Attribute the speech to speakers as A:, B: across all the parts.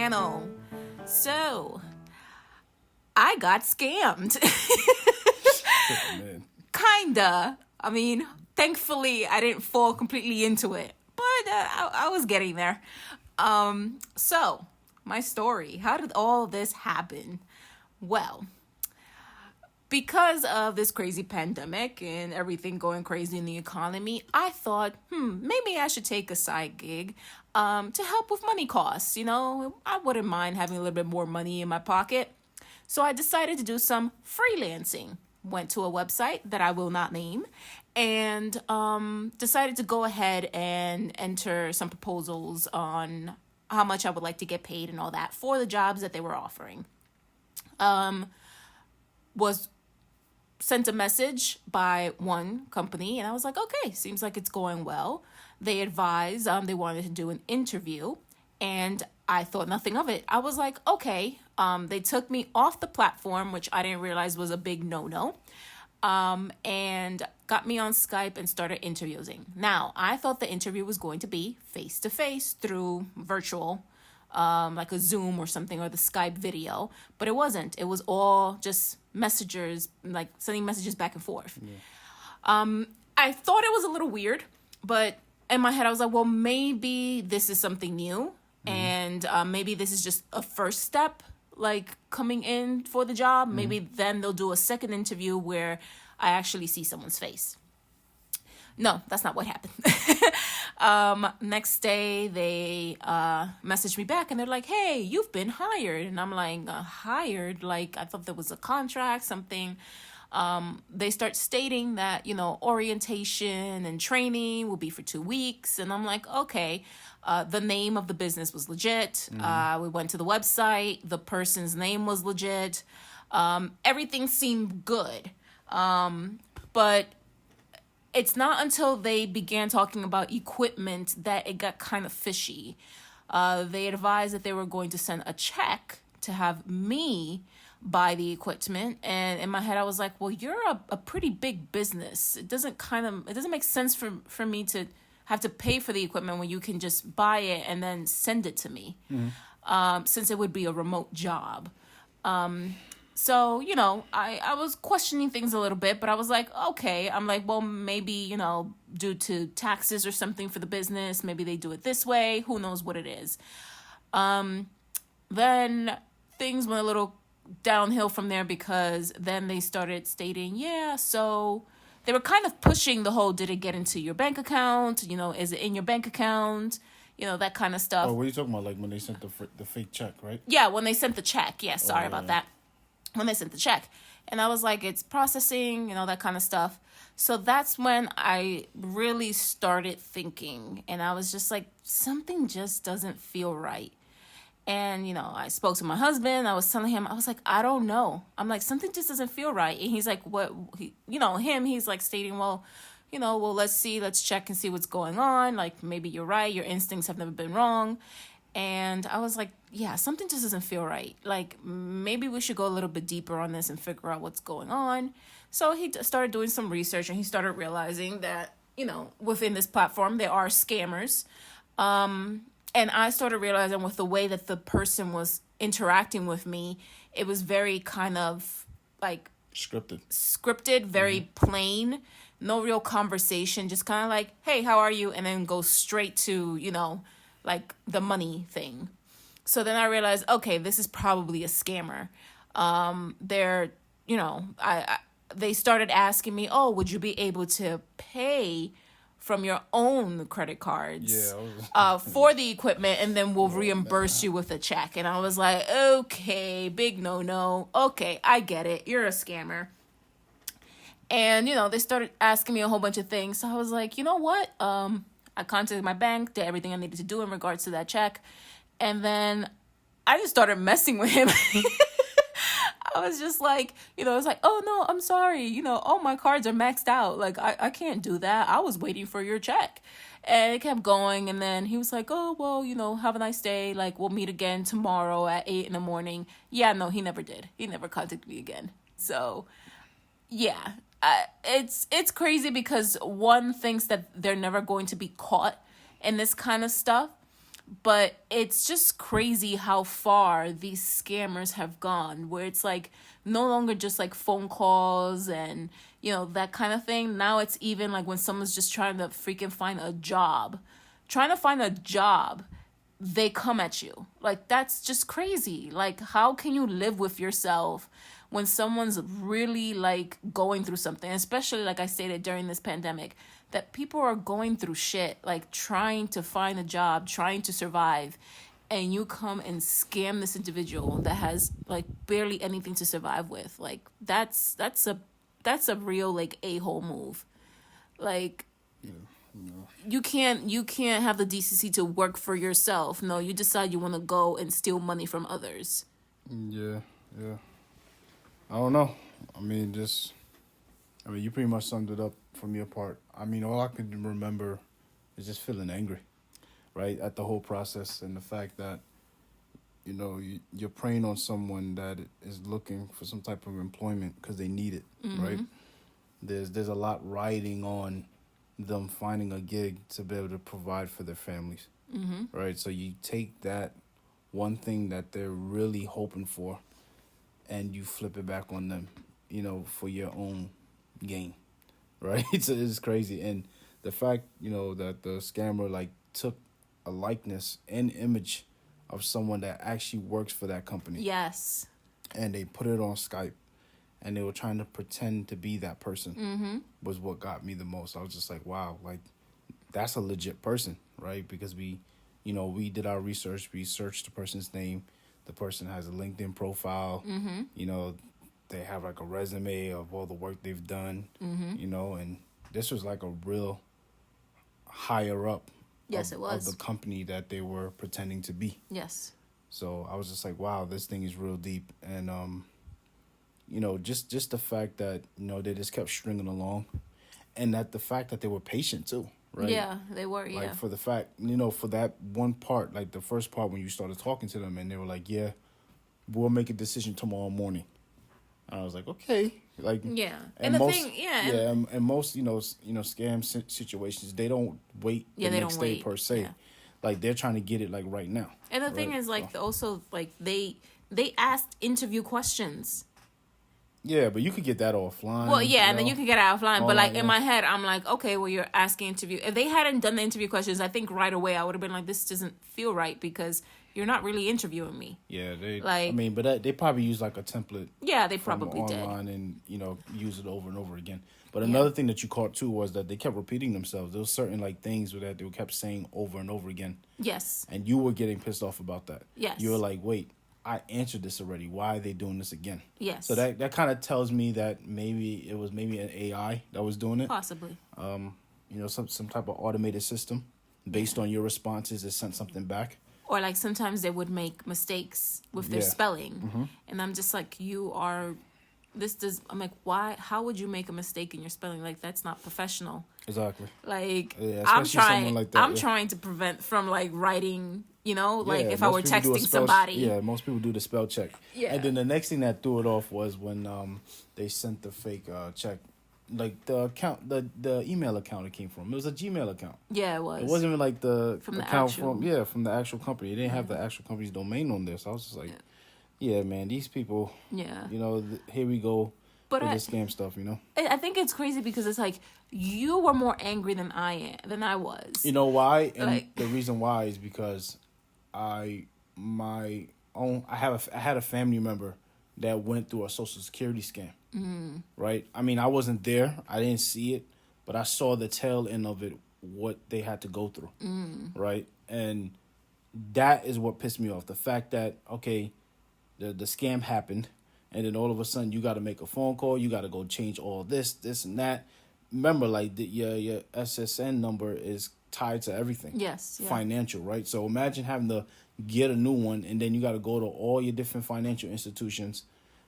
A: channel. So, I got scammed.
B: Man.
A: Kinda. I mean, thankfully, I didn't fall completely into it, but I was getting there. So, my story. How did all this happen? Well, because of this crazy pandemic and everything going crazy in the economy, I thought, maybe I should take a side gig to help with money costs. You know, I wouldn't mind having a little bit more money in my pocket. So I decided to do some freelancing. Went to a website that I will not name and decided to go ahead and enter some proposals on how much I would like to get paid and all that for the jobs that they were offering. Was sent a message by one company and I was like, okay, seems like it's going well. They advised they wanted to do an interview and I thought nothing of it. I was like, okay. They took me off the platform, which I didn't realize was a big no-no, and got me on Skype and started interviewing. Now, I thought the interview was going to be face-to-face through virtual, like a Zoom or something, or the Skype video, but it wasn't. It was all just messengers, like sending messages back and forth. Yeah. I thought it was a little weird, but in my head I was like, well, maybe this is something new, and maybe this is just a first step, like coming in for the job. Maybe then they'll do a second interview where I actually see someone's face. No, that's not what happened. Next day, they messaged me back and they're like, hey, you've been hired. And I'm like, hired? Like, I thought there was a contract, something. They start stating that, you know, orientation and training will be for 2 weeks. And I'm like, okay. The name of the business was legit. We went to the website. The person's name was legit. Everything seemed good. But it's not until they began talking about equipment that it got kind of fishy. They advised that they were going to send a check to have me buy the equipment. And in my head, I was like, well, you're a pretty big business. It doesn't make sense for me to have to pay for the equipment when you can just buy it and then send it to me, since it would be a remote job. So, you know, I was questioning things a little bit, but I was like, okay. I'm like, well, maybe, you know, due to taxes or something for the business, maybe they do it this way. Who knows what it is. Then things went a little downhill from there because then they started stating, yeah, so they were kind of pushing the whole, did it get into your bank account? You know, is it in your bank account? You know, that kind of stuff.
B: Oh, what are you talking about? Like when they sent the fake check, right?
A: Yeah, when they sent the check. Yeah, sorry about that. When they sent the check. And I was like, it's processing, you know, that kind of stuff. So that's when I really started thinking. And I was just like, something just doesn't feel right. And, you know, I spoke to my husband. I was telling him, I was like, I don't know. I'm like, something just doesn't feel right. And he's like, what? He's like stating, well, let's see, let's check and see what's going on. Like, maybe you're right. Your instincts have never been wrong. And I was like, yeah, something just doesn't feel right. Like, maybe we should go a little bit deeper on this and figure out what's going on. So he started doing some research and he started realizing that, you know, within this platform, there are scammers. And I started realizing with the way that the person was interacting with me, it was very kind of like scripted, very plain, no real conversation, just kind of like, hey, how are you? And then go straight to, you know, like the money thing. So then I realized, okay, this is probably a scammer. They started asking me, oh, would you be able to pay from your own credit cards for the equipment, and then we'll reimburse you with a check. And I was like, okay, big no. Okay, I get it. You're a scammer. And, you know, they started asking me a whole bunch of things. So I was like, you know what? I contacted my bank, did everything I needed to do in regards to that check. And then I just started messing with him. I was just like, you know, it's like, oh, no, I'm sorry. You know, all my cards are maxed out. Like, I can't do that. I was waiting for your check. And it kept going. And then he was like, oh, well, you know, have a nice day. Like, we'll meet again tomorrow at 8 a.m. Yeah, no, he never did. He never contacted me again. So, yeah, it's crazy because one thinks that they're never going to be caught in this kind of stuff. But it's just crazy how far these scammers have gone, where it's like no longer just like phone calls and, that kind of thing. Now it's even like when someone's just trying to freaking find a job. Trying to find a job, they come at you. Like, that's just crazy. Like, how can you live with yourself when someone's really like going through something, especially like I stated during this pandemic, that people are going through shit, like trying to find a job, trying to survive, and you come and scam this individual that has like barely anything to survive with. Like, that's a real like a-hole move. Like, you can't have the decency to work for yourself. No, you decide you want to go and steal money from others.
B: Yeah. I don't know. You pretty much summed it up from your part. All I can remember is just feeling angry, right, at the whole process and the fact that, you're preying on someone that is looking for some type of employment because they need it, right? There's a lot riding on them finding a gig to be able to provide for their families, right? So you take that one thing that they're really hoping for and you flip it back on them, for your own gain, right? So it's crazy. And the fact, that the scammer like took a likeness and image of someone that actually works for that company.
A: Yes.
B: And they put it on Skype and they were trying to pretend to be that person was what got me the most. I was just like, wow, like that's a legit person, right? Because we did our research. We searched the person's name. The person has a LinkedIn profile. They have like a resume of all the work they've done, and this was like a real higher up
A: yes, it was.
B: of the company that they were pretending to be.
A: Yes.
B: So I was just like, wow, this thing is real deep. And, just the fact that, they just kept stringing along and that the fact that they were patient too, right?
A: Yeah, they were, yeah.
B: Like for the fact, for that one part, like the first part when you started talking to them and they were like, yeah, we'll make a decision tomorrow morning. And I was like, okay. Like,
A: yeah.
B: And
A: the
B: most,
A: thing, yeah.
B: And most, scam situations, they don't wait the next day per se.
A: Yeah.
B: Like they're trying to get it like right now.
A: And the thing is like also like they asked interview questions.
B: Yeah, but you could get that offline.
A: Well, yeah, and then you could get it offline. But like in my head, I'm like, okay, well, you're asking interview. If they hadn't done the interview questions, I think right away I would have been like, this doesn't feel right because you're not really interviewing me.
B: Yeah, they.
A: Like,
B: but they probably use like a template.
A: Yeah, they probably
B: online
A: did.
B: And use it over and over again. But another thing that you caught too was that they kept repeating themselves. There was certain like things that they kept saying over and over again.
A: Yes.
B: And you were getting pissed off about that.
A: Yes.
B: You were like, wait, I answered this already. Why are they doing this again?
A: Yes.
B: So that kind of tells me that maybe it was an AI that was doing it.
A: Possibly.
B: Some type of automated system based on your responses. It sent something back.
A: Or like sometimes they would make mistakes with their spelling, and I'm just like, I'm like, why? How would you make a mistake in your spelling? Like, that's not professional.
B: Exactly.
A: Like,
B: yeah,
A: I'm trying.
B: Like that,
A: I'm trying to prevent from like writing. Like if I were texting somebody.
B: Yeah, most people do the spell check.
A: Yeah.
B: And then the next thing that threw it off was when they sent the fake check. Like the account, the email account it came from. It was a Gmail account.
A: Yeah, it was.
B: It wasn't even like the
A: from the
B: account
A: actual...
B: from the actual company. It didn't have the actual company's domain on this. I was just like, yeah man, these people.
A: Yeah.
B: Here we go.
A: But
B: with the scam stuff,
A: I think it's crazy because it's like you were more angry than I was.
B: You know why? And the reason why is because I had a family member that went through a Social Security scam. Right? I wasn't there. I didn't see it, but I saw the tail end of it, what they had to go through. Right? And that is what pissed me off. The fact that, okay, the scam happened, and then all of a sudden you got to make a phone call. You got to go change all this and that. Remember, like, your SSN number is tied to everything.
A: Yes. Yeah.
B: Financial, right? So imagine having to get a new one, and then you got to go to all your different financial institutions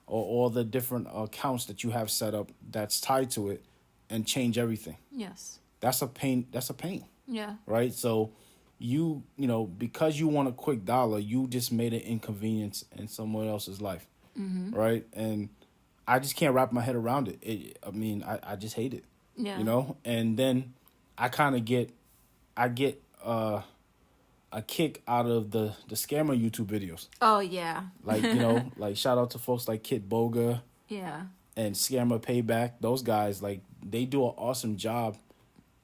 B: or all the different accounts that you have set up that's tied to it and change everything.
A: Yes.
B: That's a pain.
A: Yeah.
B: Right? So you because you want a quick dollar, you just made an inconvenience in someone else's life. Right? And I just can't wrap my head around it. I just hate it.
A: Yeah.
B: And then I kind of get a a kick out of the scammer YouTube videos.
A: Oh yeah.
B: Like, you know, like shout out to folks like Kit Boga
A: Yeah.
B: and Scammer Payback. Those guys, like, they do an awesome job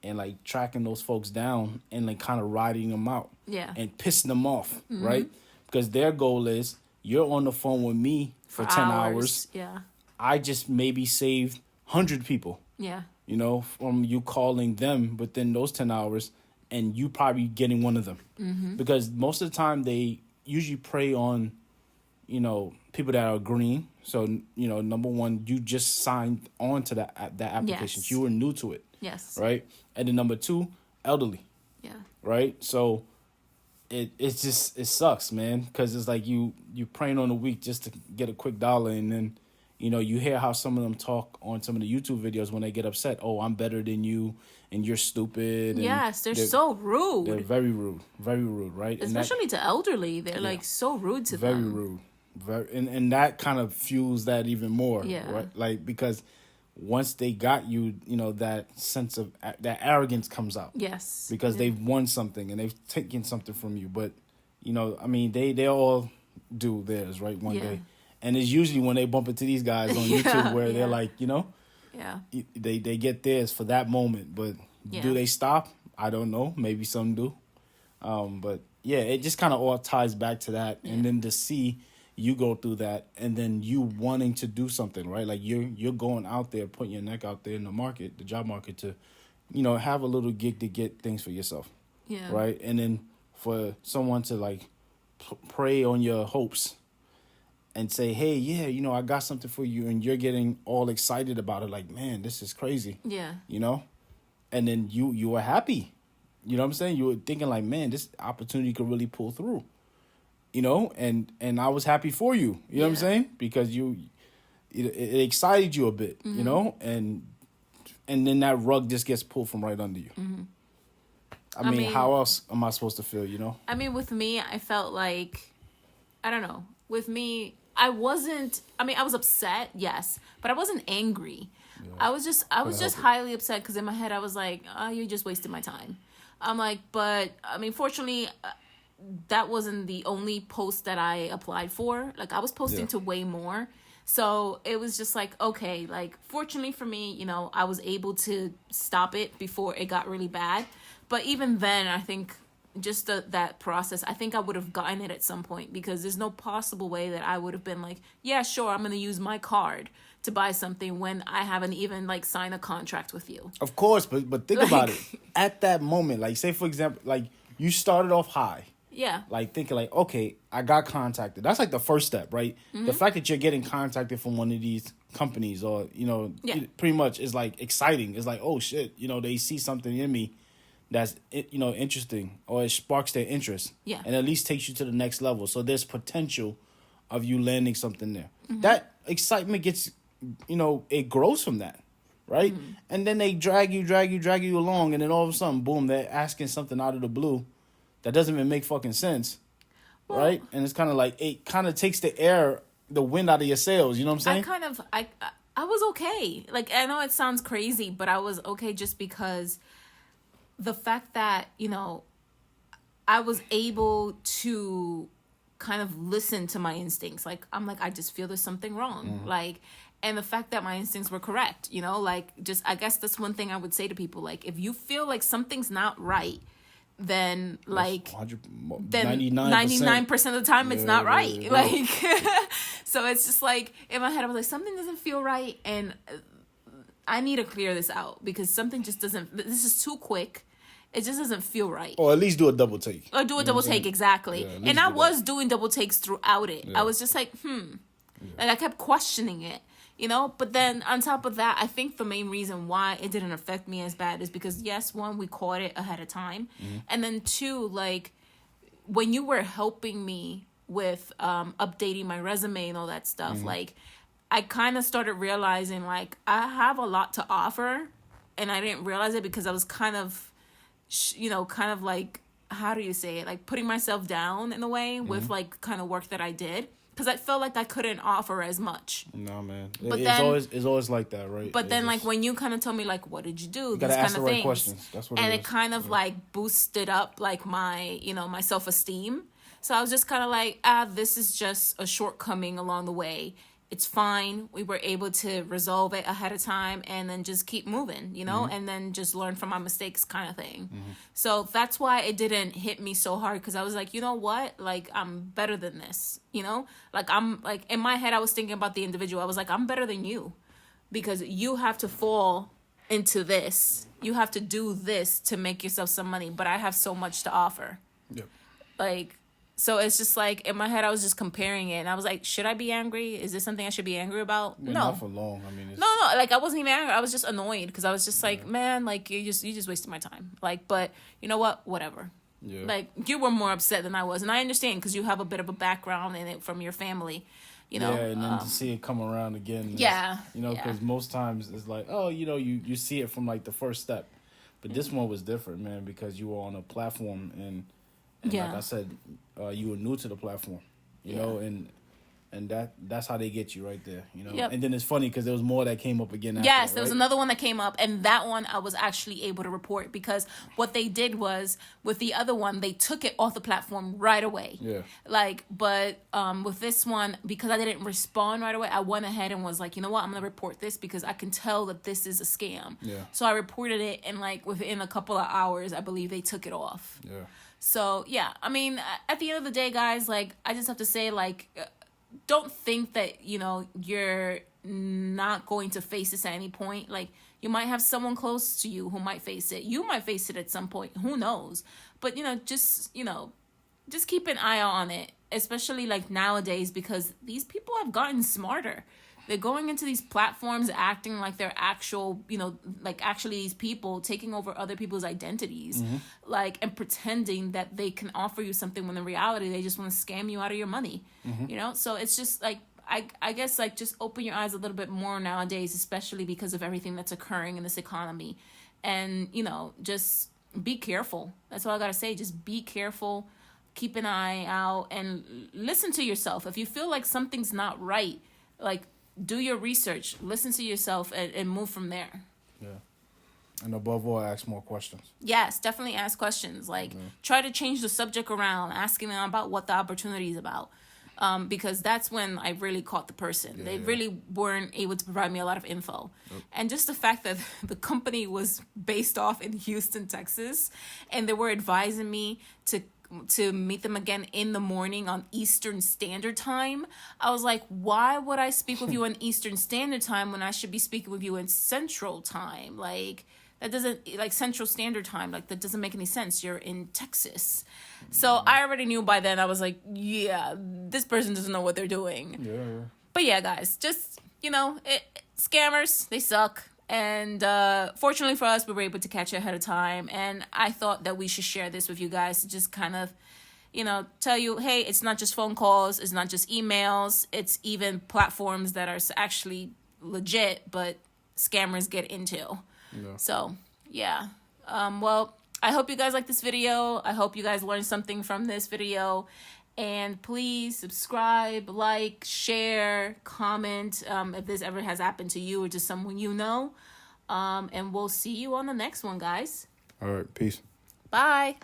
B: in like tracking those folks down and like kind of riding them out.
A: Yeah.
B: And pissing them off, right? Because their goal is, you're on the phone with me for 10 hours.
A: Yeah.
B: I just maybe saved 100 people,
A: Yeah.
B: you know, from you calling them within those 10 hours and you probably getting one of them. Because most of the time they usually prey on, you know, people that are green. So, you know, number one, you just signed on to that application.
A: Yes.
B: You were new to it.
A: Yes.
B: Right? And then number two, elderly.
A: Yeah.
B: Right? So it's just, it sucks, man, because it's like you praying on the week just to get a quick dollar, and then, you know, you hear how some of them talk on some of the YouTube videos when they get upset. Oh, I'm better than you, and you're stupid. And
A: Yes, they're so rude.
B: They're very rude, right?
A: Especially to elderly, they're like so rude to
B: very
A: them.
B: rude, and that kind of fuels that even more.
A: Yeah.
B: Right? Like, because once they got you, you know, that sense of that arrogance comes out.
A: Yes.
B: Because they've won something and they've taken something from you. But, you know, I mean, they all do theirs, right, one day. And it's usually when they bump into these guys on YouTube where they're like, you know, they get theirs for that moment. But do they stop? I don't know. Maybe some do. But, yeah, it just kind of all ties back to that. Yeah. And then to see you go through that, and then you wanting to do something, right? Like you're going out there, putting your neck out there in the market, the job market, to, you know, have a little gig to get things for yourself.
A: Yeah.
B: Right? And then for someone to like prey on your hopes and say, hey, yeah, you know, I got something for you, and you're getting all excited about it, like, man, this is crazy.
A: Yeah.
B: You know? And then you were happy. You know what I'm saying? You were thinking like, man, this opportunity could really pull through. You know, and I was happy for you. You know what I'm saying? Because it excited you a bit, you know, and then that rug just gets pulled from right under you. I mean, how else am I supposed to feel, you know?
A: I mean, with me, I felt like, I don't know. With me, I was upset, yes, but I wasn't angry. Yeah. I was just highly upset because in my head I was like, oh, you just wasted my time. I'm like, but I mean, fortunately, that wasn't the only post that I applied for. Like, I was posting to way more. So it was just like, okay, like, fortunately for me, you know, I was able to stop it before it got really bad. But even then, I think just that process, I think I would have gotten it at some point, because there's no possible way that I would have been like, yeah, sure, I'm going to use my card to buy something when I haven't even like signed a contract with you.
B: Of course, but think about it. At that moment, like, say for example, like, you started off high.
A: Yeah.
B: Like, thinking like, okay, I got contacted. That's like the first step, right? The fact that you're getting contacted from one of these companies, or, you know, it pretty much is like exciting. It's like, oh shit, you know, they see something in me that's, you know, interesting, or it sparks their interest.
A: Yeah.
B: And at least takes you to the next level. So there's potential of you landing something there. That excitement gets, you know, it grows from that, right? And then they drag you along, and then all of a sudden, boom, they're asking something out of the blue that doesn't even make fucking sense, right? And it's kind of like, it kind of takes the wind out of your sails, you know what I'm saying?
A: I was okay. Like, I know it sounds crazy, but I was okay just because the fact that, you know, I was able to kind of listen to my instincts. Like, I'm like, I just feel there's something wrong. Like, and the fact that my instincts were correct, you know, like, just, I guess that's one thing I would say to people. Like, if you feel like something's not right, then like 99% of the time it's not right. Yeah. Like, so it's just like, in my head I was like, something doesn't feel right, and I need to clear this out, because something just doesn't, this is too quick. It just doesn't feel right.
B: Or at least do a double take.
A: Or do a double take, exactly.
B: Yeah,
A: and I was doing double takes throughout it. I was just like, Like, I kept questioning it, you know? But then on top of that, I think the main reason why it didn't affect me as bad is because, yes, one, we caught it ahead of time. And then two, like, when you were helping me with updating my resume and all that stuff, like, I kind of started realizing, like, I have a lot to offer. And I didn't realize it because I was kind of, you know, kind of like, how do you say it? Like, putting myself down in a way with, like, kind of work that I did. because I felt like I couldn't offer as much.
B: No, man.
A: But
B: it's always like that, right?
A: But then, like, when you kind of told me, like, what did you do?
B: You gotta
A: These
B: ask
A: kind of
B: the right
A: things.
B: questions. That's what
A: and
B: it
A: it kind of, like, boosted up, like, my, you know, my self-esteem. So I was just kind of like, this is just a shortcoming along the way. It's fine. We were able to resolve it ahead of time and then just keep moving, you know, and then just learn from my mistakes kind of thing. So that's why it didn't hit me so hard, because I was like, you know what? Like, I'm better than this, you know? Like, I'm like, in my head, I was thinking about the individual. I was like, I'm better than you, because you have to fall into this. You have to do this to make yourself some money, but I have so much to offer.
B: Yep.
A: Like, so it's just like, in my head, I was just comparing it, and I was like, should I be angry? Is this something I should be angry about?
B: Well,
A: no.
B: Not for long. I mean, it's...
A: No, like, I wasn't even angry. I was just annoyed, because I was just like, man, like, you just wasted my time. Like, but you know what? Whatever.
B: Yeah.
A: Like, you were more upset than I was, and I understand, because you have a bit of a background in it from your family, you know.
B: Yeah, and then to see it come around again.
A: Yeah.
B: You know, because most times it's like, oh, you know, you see it from like the first step, but this one was different, man, because you were on a platform and like I said, you were new to the platform, you know, and that's how they get you right there, you know.
A: Yep.
B: And then it's funny because there was more that came up again after,
A: Yes, there was
B: right?
A: another one that came up, and that one I was actually able to report, because what they did was, with the other one, they took it off the platform right away.
B: Yeah.
A: Like, but with this one, because I didn't respond right away, I went ahead and was like, you know what, I'm going to report this, because I can tell that this is a scam.
B: Yeah.
A: So I reported it, and like within a couple of hours, I believe they took it off.
B: Yeah.
A: So, yeah, I mean, at the end of the day, guys, like, I just have to say, like, don't think that, you know, you're not going to face this at any point. Like, you might have someone close to you who might face it. You might face it at some point. Who knows? But, just keep an eye on it, especially, like, nowadays, because these people have gotten smarter. They're going into these platforms acting like they're actual, like actually these people taking over other people's identities, like, and pretending that they can offer you something when in reality they just want to scam you out of your money, So it's just like, I guess, like, just open your eyes a little bit more nowadays, especially because of everything that's occurring in this economy. And, just be careful. That's all I got to say. Just be careful. Keep an eye out and listen to yourself. If you feel like something's not right, like, do your research, listen to yourself, and move from there.
B: Yeah. And above all, ask more questions.
A: Yes, definitely ask questions. Like, try to change the subject around, asking them about what the opportunity is about. Because that's when I really caught the person. They really weren't able to provide me a lot of info. Yep. And just the fact that the company was based off in Houston, Texas, and they were advising me to meet them again in the morning on Eastern Standard Time. I was like, why would I speak with you on Eastern Standard Time when I should be speaking with you in Central Time? Like, that doesn't, like, Central Standard Time, like, that doesn't make any sense. You're in Texas. So I already knew by then. I was like, yeah, this person doesn't know what they're doing.
B: Yeah.
A: But yeah, guys, just, scammers, they suck. And fortunately for us, we were able to catch it ahead of time. And I thought that we should share this with you guys to just kind of, tell you, hey, it's not just phone calls. It's not just emails. It's even platforms that are actually legit, but scammers get into. Yeah. So, yeah. Well, I hope you guys like this video. I hope you guys learned something from this video. And please subscribe, like, share, comment if this ever has happened to you or just someone you know. And we'll see you on the next one, guys.
B: All right. Peace.
A: Bye.